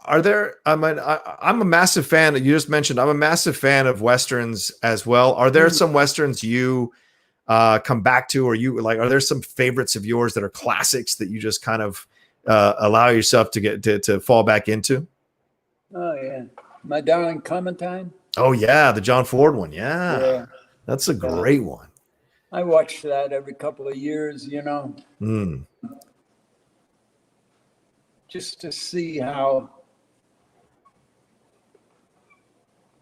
Are there? I'm a massive fan. You just mentioned I'm a massive fan of westerns as well. Are there some westerns you come back to, or you like? Are there some favorites of yours that are classics that you just kind of allow yourself to get to fall back into? Oh yeah, My Darling Clementine. Oh yeah, the John Ford one. Yeah. That's a great one. I watch that every couple of years. Just to see how.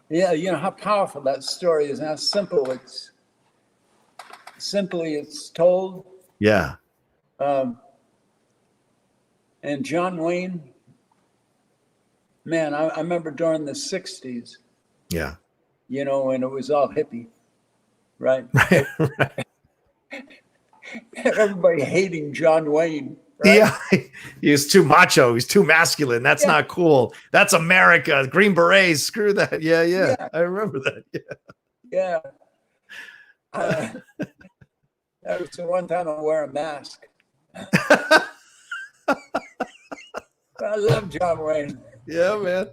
Yeah, how powerful that story is and how simple it's told. Yeah. And John Wayne, man, I remember during the 60s. Yeah. When it was all hippie, right? Right. Everybody hating John Wayne. Right? Yeah, he's too macho. He's too masculine. That's not cool. That's America. Green Berets. Screw that. Yeah. I remember that. Yeah. That was the one time I wear a mask. I love John Wayne. Yeah, man.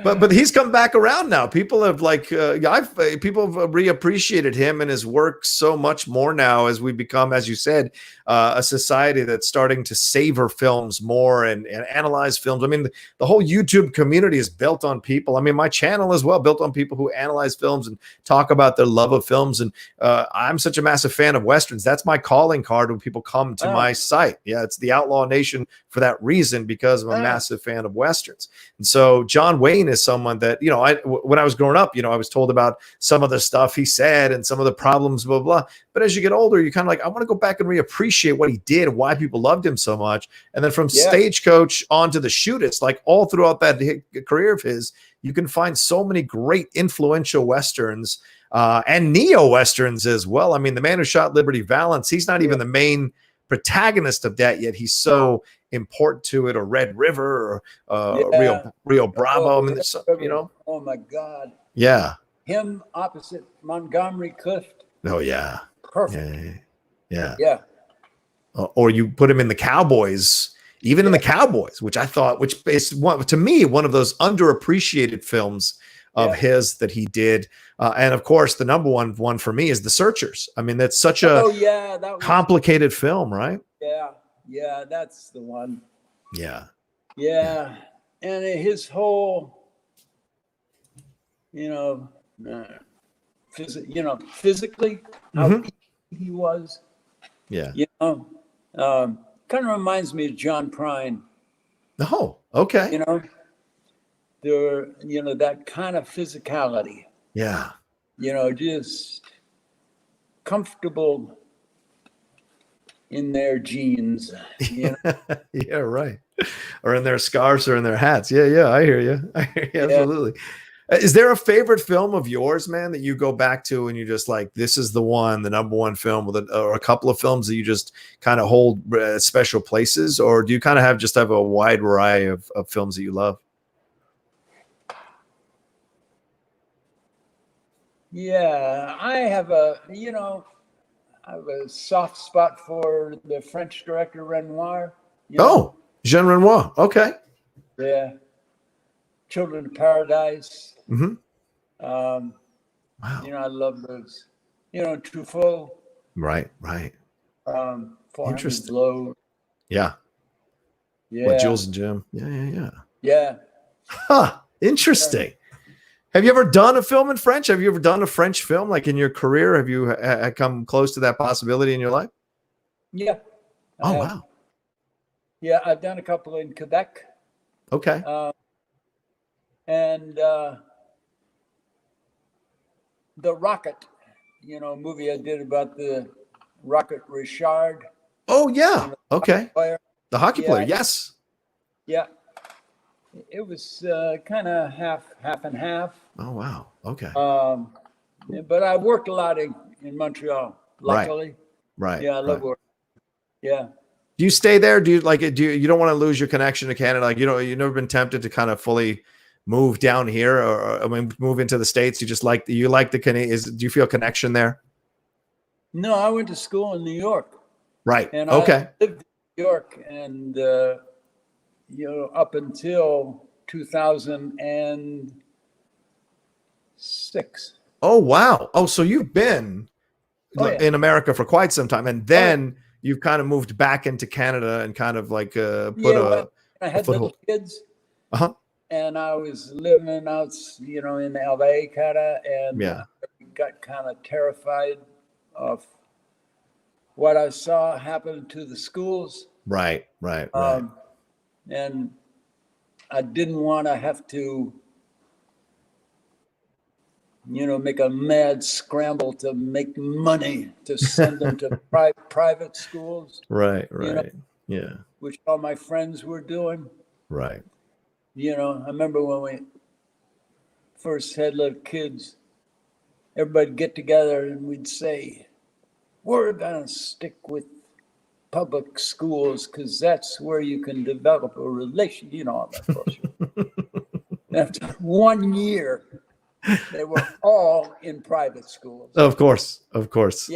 But he's come back around now. People have people have reappreciated him and his work so much more now as we become, as you said, a society that's starting to savor films more and analyze films. I mean, the whole YouTube community is built on people. I mean, my channel as well, built on people who analyze films and talk about their love of films. And I'm such a massive fan of Westerns. That's my calling card when people come to my site. Yeah, it's the Outlaw Nation for that reason, because I'm a massive fan of Westerns. And so John Wayne is someone that, when I was growing up, I was told about some of the stuff he said and some of the problems, blah, blah. But as you get older, you're kind of like, I want to go back and reappreciate what he did, why people loved him so much. And then from Stagecoach on to The Shootist, like all throughout that career of his, you can find so many great influential Westerns and neo-Westerns as well. I mean, The Man Who Shot Liberty Valance, he's not even the main protagonist of that yet. He's so important to it, or Red River, or Rio Bravo. I mean, there's Oh my God. Yeah. Him opposite Montgomery Clift. Oh yeah. Perfect. Yeah. Or you put him in the Cowboys, even in the Cowboys, which I thought, which is to me one of those underappreciated films of his that he did. And of course, the number one for me is The Searchers. I mean, that's such a complicated film, right? Yeah, that's the one. Yeah. And his whole, physically, how he was. Yeah. Kind of reminds me of John Prine. Oh, okay. That kind of physicality. Yeah. Just comfortable in their jeans. Yeah, right. Or in their scarves or in their hats. Yeah. I hear you. Absolutely. Is there a favorite film of yours, man, that you go back to and you just like, this is the number one film, or a couple of films that you just kind of hold special places? Or do you kind of have a wide variety of films that you love? Yeah, I have a soft spot for the French director Renoir. Jean Renoir. Okay. Yeah. Children of Paradise. Mm-hmm. Wow. I love those. Truffaut. Right. Interesting. Blow. Yeah. With Jules and Jim. Yeah. Huh. Interesting. Have you ever done a film in French? Have you ever done a French film, like in your career? Have you come close to that possibility in your life? Yeah. Oh, wow. Yeah, I've done a couple in Quebec. Okay. And the Rocket, movie I did about the Rocket Richard. Oh, yeah. Okay. The hockey player. Yeah. Yes. Yeah. It was kind of half and half. Oh, wow. Okay. But I worked a lot in Montreal, luckily. Right. Yeah, I love work. Yeah. Do you stay there? Do you like it? You don't want to lose your connection to Canada? Like, you've never been tempted to kind of fully move down here, or I mean, move into the States? You just like the Canadian? Do you feel connection there? No, I went to school in New York. Right. And Okay. I lived in New York, and up until 2006. Oh wow. Oh, so you've been in Yeah. America for quite some time, and then you've kind of moved back into Canada and kind of like put when I a had little foothold. kids. Uh-huh. And I was living out, in LA, kind of, and Yeah. got kind of terrified of what I saw happen to the schools. Right. And I didn't want to have to, make a mad scramble to make money to send them to private schools. Right. Yeah. Which all my friends were doing. Right. I remember when we first had little kids, everybody'd get together and we'd say, we're going to stick with public schools because that's where you can develop a relation, all that bullshit. After 1 year, they were all in private schools. Of course. Yeah. Of course.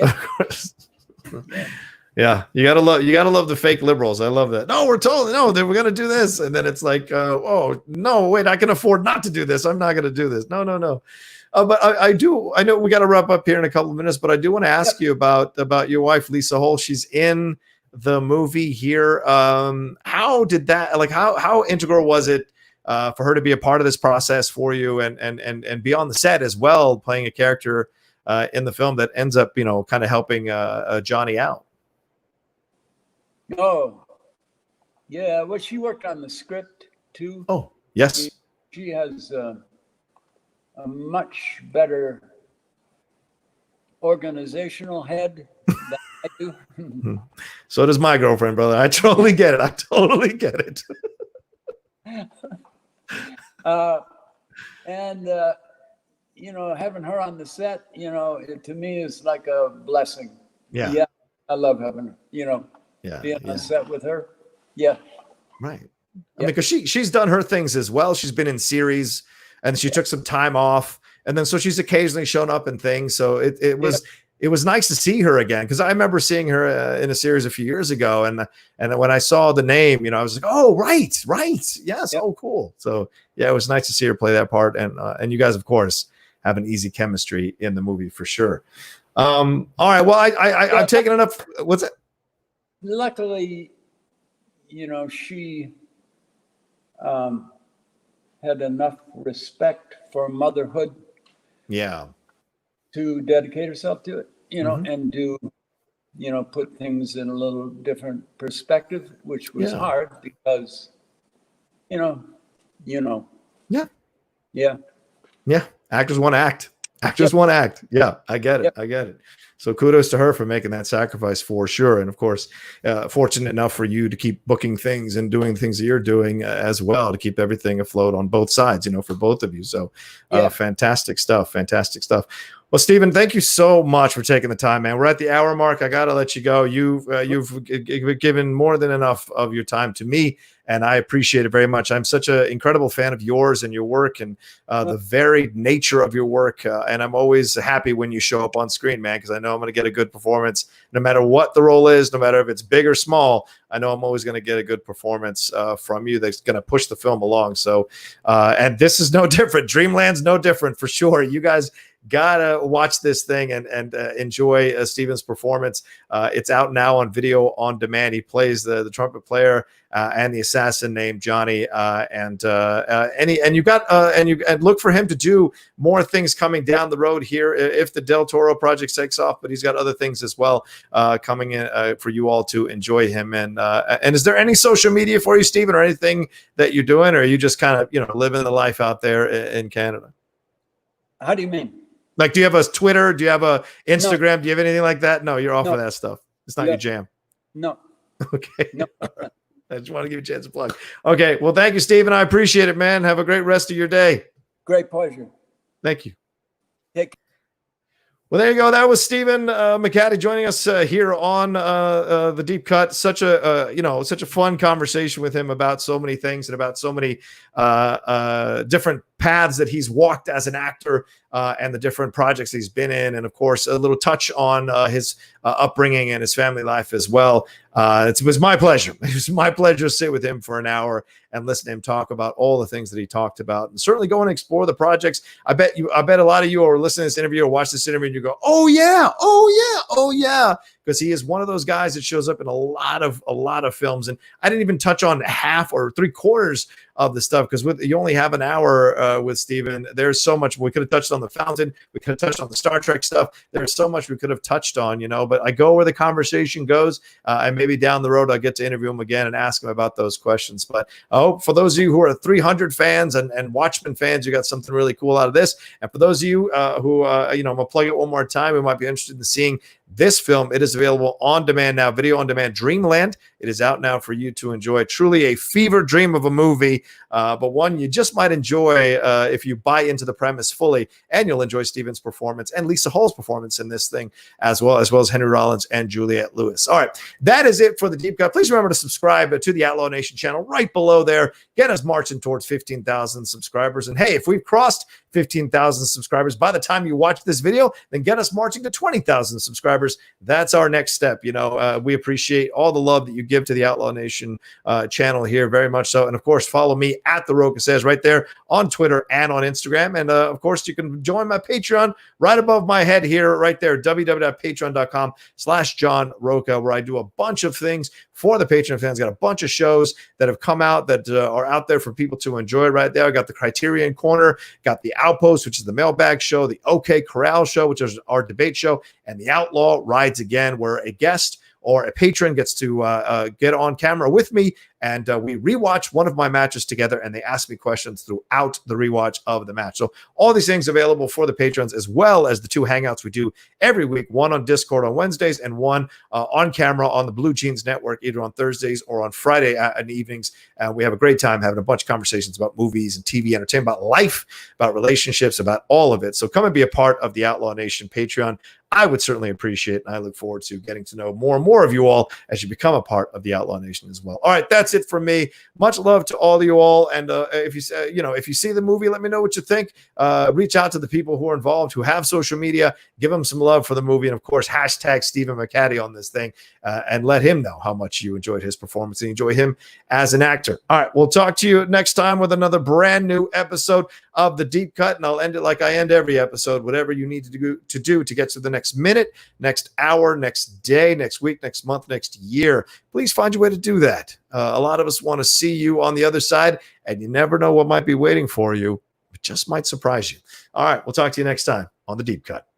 Yeah, you gotta love the fake liberals. I love that. No, we're going to do this, and then it's like, oh no, wait, I can afford not to do this. I'm not going to do this. No. But I know we got to wrap up here in a couple of minutes, but I do want to ask you about your wife, Lisa Hull. She's in the movie here. How did that, like, how integral was it for her to be a part of this process for you and be on the set as well, playing a character in the film that ends up, kind of helping Johnny out? Oh, yeah. Well, she worked on the script too. Oh, yes. She has a much better organizational head than I do. So does my girlfriend, brother. I totally get it. And having her on the set, to me is like a blessing. Yeah. I love having her, being on set with her. Yeah. Right. I mean, because she's done her things as well. She's been in series and she took some time off. And then so she's occasionally shown up in things. So it was nice to see her again, because I remember seeing her in a series a few years ago. And when I saw the name, I was like, oh, right. Yes. Yep. Oh, cool. So yeah, it was nice to see her play that part. And you guys, of course, have an easy chemistry in the movie for sure. All right. Well, I've taken enough. What's it? Luckily, she had enough respect for motherhood. Yeah. To dedicate herself to it, and to, put things in a little different perspective, which was hard because, Yeah. Actors want to act. Yeah, I get it. So kudos to her for making that sacrifice for sure. And of course, fortunate enough for you to keep booking things and doing things that you're doing as well to keep everything afloat on both sides, for both of you. So fantastic stuff. Well, Stephen, thank you so much for taking the time, man. We're at the hour mark. I got to let you go. You've given more than enough of your time to me, and I appreciate it very much. I'm such an incredible fan of yours and your work and the varied nature of your work. And I'm always happy when you show up on screen, man, because I know I'm going to get a good performance no matter what the role is, no matter if it's big or small. I know I'm always going to get a good performance from you that's going to push the film along. So, and this is no different. Dreamland's no different for sure. You guys gotta watch this thing and enjoy Stephen's performance. It's out now on video on demand. He plays the trumpet player and the assassin named Johnny. And you look for him to do more things coming down the road here if the Del Toro project takes off. But he's got other things as well coming in for you all to enjoy him. And is there any social media for you, Stephen, or anything that you're doing, or are you just kind of living the life out there in Canada? How do you mean? Like, do you have a Twitter? Do you have a Instagram? No. Do you have anything like that? No, you're off of that stuff. It's not your jam. No. Okay. No. I just want to give you a chance to plug. Okay. Well, thank you, Stephen. I appreciate it, man. Have a great rest of your day. Great pleasure. Thank you. Take care. Well, there you go. That was Stephen McHattie joining us here on the Deep Cut. Such a such a fun conversation with him about so many things and about so many different paths that he's walked as an actor and the different projects he's been in, and of course a little touch on his upbringing and his family life as well. It was my pleasure. It was my pleasure to sit with him for an hour and listen to him talk about all the things that he talked about, and certainly go and explore the projects. I bet a lot of you are listening to this interview or watch this interview and you go, oh yeah, because he is one of those guys that shows up in a lot of films. And I didn't even touch on half or 3/4 of the stuff, because you only have an hour with Stephen. There's so much. We could have touched on the Fountain. We could have touched on the Star Trek stuff. There's so much we could have touched on, but I go where the conversation goes, and maybe down the road I'll get to interview him again and ask him about those questions. But I hope for those of you who are 300 fans and Watchmen fans, you got something really cool out of this. And for those of you who, I'm going to plug it one more time, who might be interested in seeing this film, it is available on demand now, video on demand, Dreamland. It is out now for you to enjoy. Truly a fever dream of a movie, but one you just might enjoy if you buy into the premise fully, and you'll enjoy Stephen's performance and Lisa Hall's performance in this thing as well as Henry Rollins and Juliette Lewis. All right, that is it for the Deep Cut. Please remember to subscribe to the Outlaw Nation channel right below there. Get us marching towards 15,000 subscribers. And hey, if we've crossed 15,000 subscribers by the time you watch this video, then get us marching to 20,000 subscribers. That's our next step. We appreciate all the love that you give to the Outlaw Nation channel here, very much so. And of course, follow me at The Rocha Says right there on Twitter and on Instagram. And of course, you can join my Patreon right above my head here, right there, www.patreon.com/John Rocha, where I do a bunch of things for the Patreon fans. Got a bunch of shows that have come out that are out there for people to enjoy right there. I got the Criterion Corner, got the Outpost, which is the mailbag show, the OK Corral show, which is our debate show, and the Outlaw Rides Again, where a guest or a patron gets to get on camera with me, and we rewatch one of my matches together, and they ask me questions throughout the rewatch of the match. So all these things available for the patrons, as well as the 2 hangouts we do every week, one on Discord on Wednesdays and one on camera on the Blue Jeans Network, either on Thursdays or on Friday in the evenings. We have a great time having a bunch of conversations about movies and TV entertainment, about life, about relationships, about all of it. So come and be a part of the Outlaw Nation Patreon. I would certainly appreciate it, and I look forward to getting to know more and more of you all as you become a part of the Outlaw Nation as well. All right, that's it for me. Much love to all of you all, and if you see the movie, let me know what you think. Reach out to the people who are involved, who have social media. Give them some love for the movie, and of course, hashtag Stephen McHattie on this thing, and let him know how much you enjoyed his performance and enjoy him as an actor. All right, we'll talk to you next time with another brand new episode of The Deep Cut, and I'll end it like I end every episode. Whatever you need to do to get to the next minute, next hour, next day, next week, next month, next year, please find your way to do that. A lot of us want to see you on the other side, and you never know what might be waiting for you. It just might surprise you. All right, we'll talk to you next time on The Deep Cut.